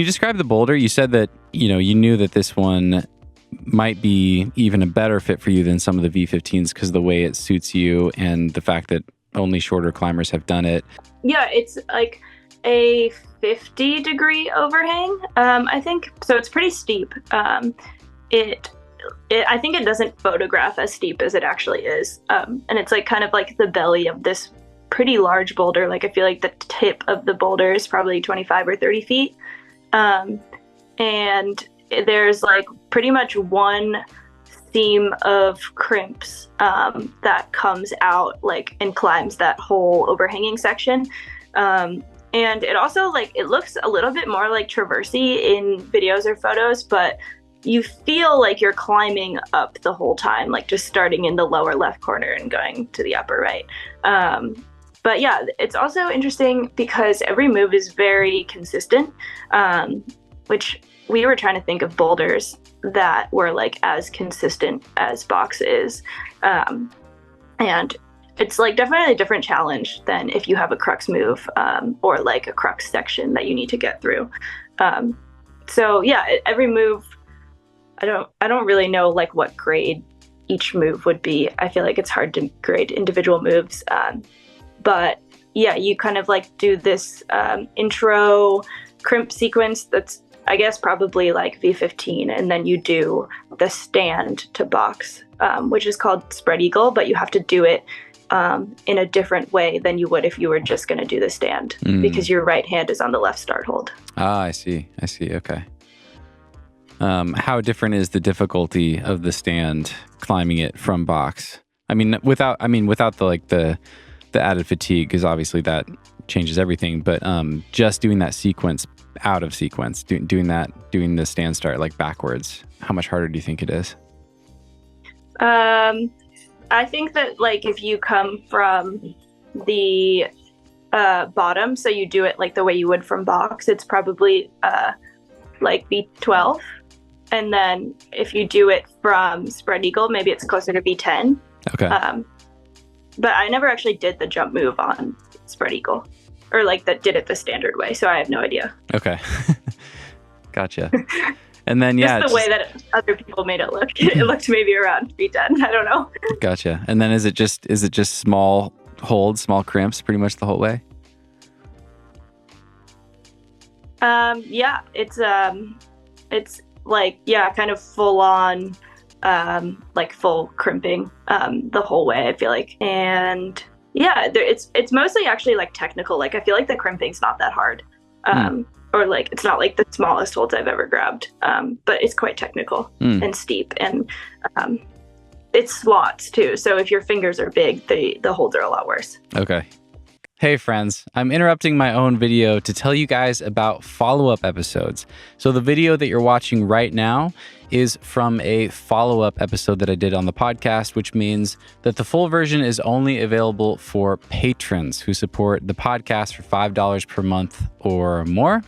describe the boulder? You said that, you knew that this one might be even a better fit for you than some of the V15s because of the way it suits you and the fact that only shorter climbers have done it. Yeah, it's like a 50-degree overhang, I think. So it's pretty steep. I think it doesn't photograph as steep as it actually is. And it's like kind of like the belly of this pretty large boulder. Like I feel like the tip of the boulder is probably 25 or 30 feet. And there's like pretty much one seam of crimps that comes out like and climbs that whole overhanging section. And it also it looks a little bit more like traversy in videos or photos, but you feel like you're climbing up the whole time, like just starting in the lower left corner and going to the upper right. But yeah, it's also interesting because every move is very consistent, which we were trying to think of boulders that were like as consistent as Box is. And it's like definitely a different challenge than if you have a crux move or like a crux section that you need to get through. So yeah, every move, I don't really know like what grade each move would be. I feel like it's hard to grade individual moves. But yeah, you kind of like do this intro crimp sequence that's, I guess, probably like V15, and then you do the stand to Box, which is called spread eagle, but you have to do it in a different way than you would if you were just going to do the stand, because your right hand is on the left start hold. Ah, I see. Okay. How different is the difficulty of the stand climbing it from Box? Without the added fatigue, because obviously that changes everything, but just doing that sequence out of sequence, doing the stand start like backwards, how much harder do you think it is? I think that like if you come from the bottom, so you do it like the way you would from Box, it's probably like V12, and then if you do it from spread eagle, maybe it's closer to V10. Okay. But I never actually did the jump move on spread eagle, or like that did it the standard way, so I have no idea. Okay. Gotcha. And then just the way that other people made it look. It looked maybe around V10. I don't know. Gotcha. And then is it just small holds, small crimps pretty much the whole way? Yeah, it's like, yeah, kind of full on like full crimping the whole way, I feel like. And yeah, it's mostly actually like technical. Like I feel like the crimping's not that hard. Or like it's not like the smallest holds I've ever grabbed, but it's quite technical and steep, and it's slots too. So if your fingers are big, the holds are a lot worse. Okay. Hey friends, I'm interrupting my own video to tell you guys about follow-up episodes. So the video that you're watching right now is from a follow-up episode that I did on the podcast, which means that the full version is only available for patrons who support the podcast for $5 per month or more.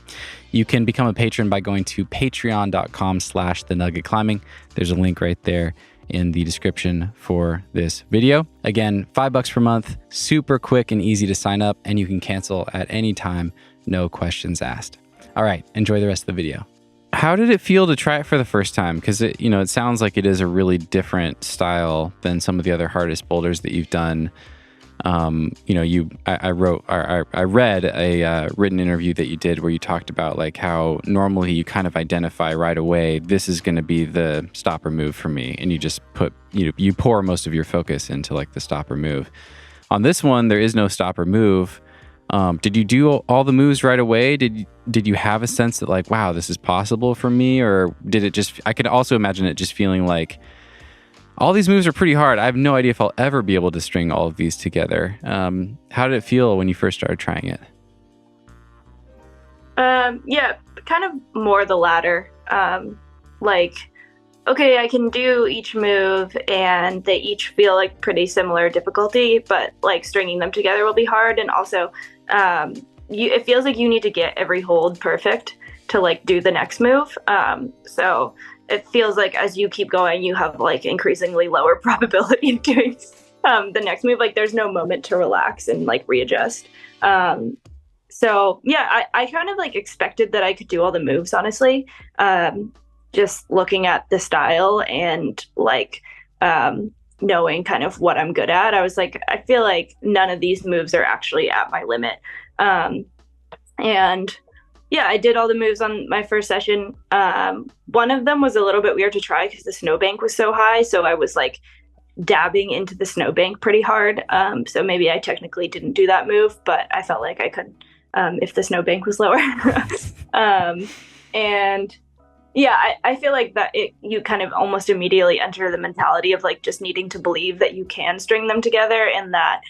You can become a patron by going to patreon.com/thenuggetclimbing. There's a link right there in the description for this video. Again, $5 per month, super quick and easy to sign up, and you can cancel at any time, no questions asked. All right, enjoy the rest of the video. How did it feel to try it for the first time? Because it sounds like it is a really different style than some of the other hardest boulders that you've done. I read a written interview that you did where you talked about like how normally you kind of identify right away, this is going to be the stopper move for me. And you just you pour most of your focus into like the stopper move. On this one, there is no stopper move. Did you do all the moves right away? Did you have a sense that like, wow, this is possible for me? Or did it just, I could also imagine it just feeling like, all these moves are pretty hard. I have no idea if I'll ever be able to string all of these together. How did it feel when you first started trying it? Yeah, kind of more the latter. Like, okay, I can do each move and they each feel like pretty similar difficulty, but like stringing them together will be hard. And also, it feels like you need to get every hold perfect to like do the next move. So it feels like as you keep going, you have like increasingly lower probability of doing the next move. Like there's no moment to relax and like readjust. So yeah, I kind of like expected that I could do all the moves, honestly. Just looking at the style and like knowing kind of what I'm good at, I was like, I feel like none of these moves are actually at my limit. Um, and yeah, I did all the moves on my first session. One of them was a little bit weird to try because the snowbank was so high. So I was like dabbing into the snowbank pretty hard. So maybe I technically didn't do that move, but I felt like I could if the snowbank was lower. And yeah, I feel like that you kind of almost immediately enter the mentality of like just needing to believe that you can string them together, and that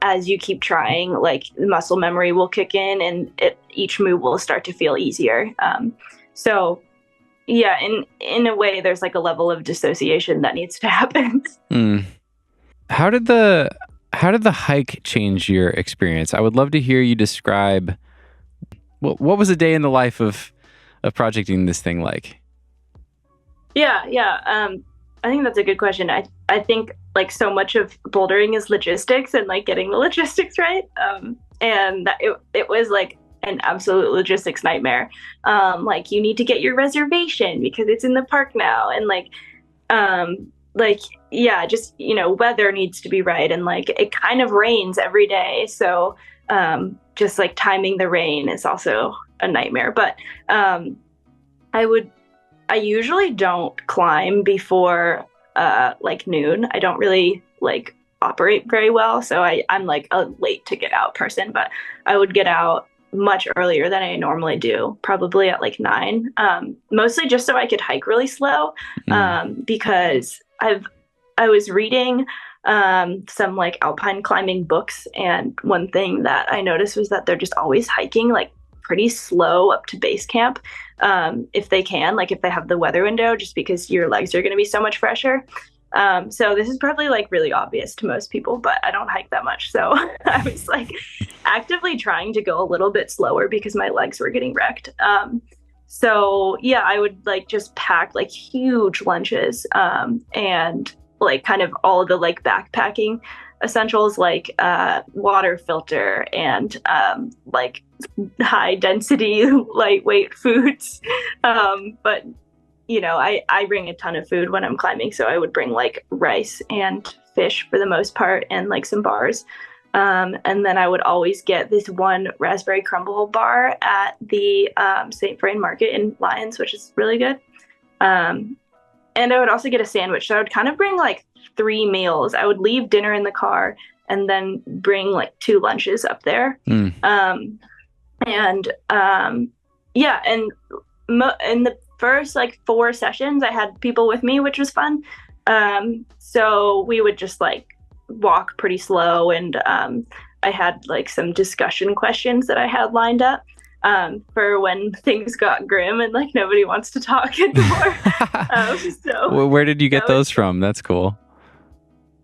as you keep trying, like muscle memory will kick in and each move will start to feel easier. So yeah, in a way, there's like a level of dissociation that needs to happen. How did the hike change your experience? I would love to hear you describe what was a day in the life of projecting this thing like? Yeah. I think that's a good question. I think like so much of bouldering is logistics and like getting the logistics right. And that it was like an absolute logistics nightmare. Like you need to get your reservation because it's in the park now, and like yeah, just weather needs to be right, and like it kind of rains every day, so just like timing the rain is also a nightmare. But I usually don't climb before like noon. I don't really like operate very well, so I'm like a late to get out person, but I would get out much earlier than I normally do, probably at like 9, mostly just so I could hike really slow, because I was reading some like alpine climbing books, and one thing that I noticed was that they're just always hiking like pretty slow up to base camp, if they can, like if they have the weather window, just because your legs are going to be so much fresher. So this is probably like really obvious to most people, but I don't hike that much. So I was like actively trying to go a little bit slower because my legs were getting wrecked. So yeah, I would like just pack like huge lunches, and like kind of all of the like backpacking essentials, like water filter and like high density lightweight foods. But I bring a ton of food when I'm climbing, so I would bring like rice and fish for the most part, and like some bars. And then I would always get this one raspberry crumble bar at the St. Vrain Market in Lyons, which is really good. And I would also get a sandwich. So I would kind of bring like 3 meals. I would leave dinner in the car and then bring like 2 lunches up there. Yeah, and in the first like 4 sessions, I had people with me, which was fun. So we would just like walk pretty slow, and I had like some discussion questions that I had lined up for when things got grim and like nobody wants to talk anymore. Well, where did you get those from? That's cool.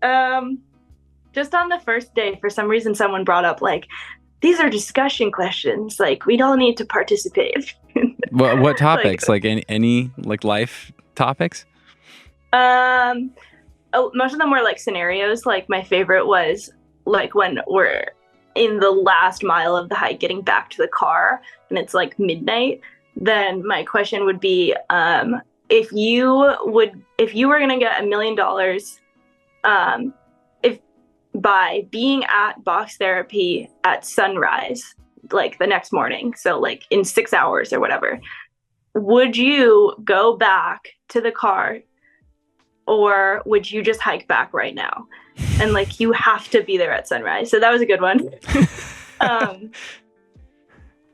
Just on the first day, for some reason, someone brought up like, these are discussion questions. Like, we don't need to participate. What topics? like any like life topics? Most of them were like scenarios. Like my favorite was like when we're in the last mile of the hike getting back to the car and it's like midnight. Then my question would be, if you were going to get $1 million, if by being at Box Therapy at sunrise, like the next morning, so like in 6 hours or whatever, would you go back to the car, or would you just hike back right now? And like, you have to be there at sunrise. So that was a good one.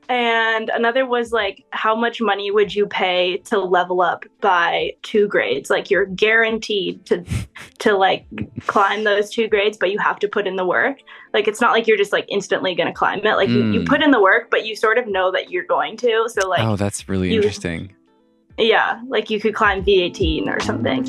And another was like, how much money would you pay to level up by 2 grades? Like, you're guaranteed to like climb those 2 grades, but you have to put in the work. Like, it's not like you're just like instantly going to climb it. Like you put in the work, but you sort of know that you're going to. So like, oh, that's really interesting. Yeah. Like you could climb V18 or something.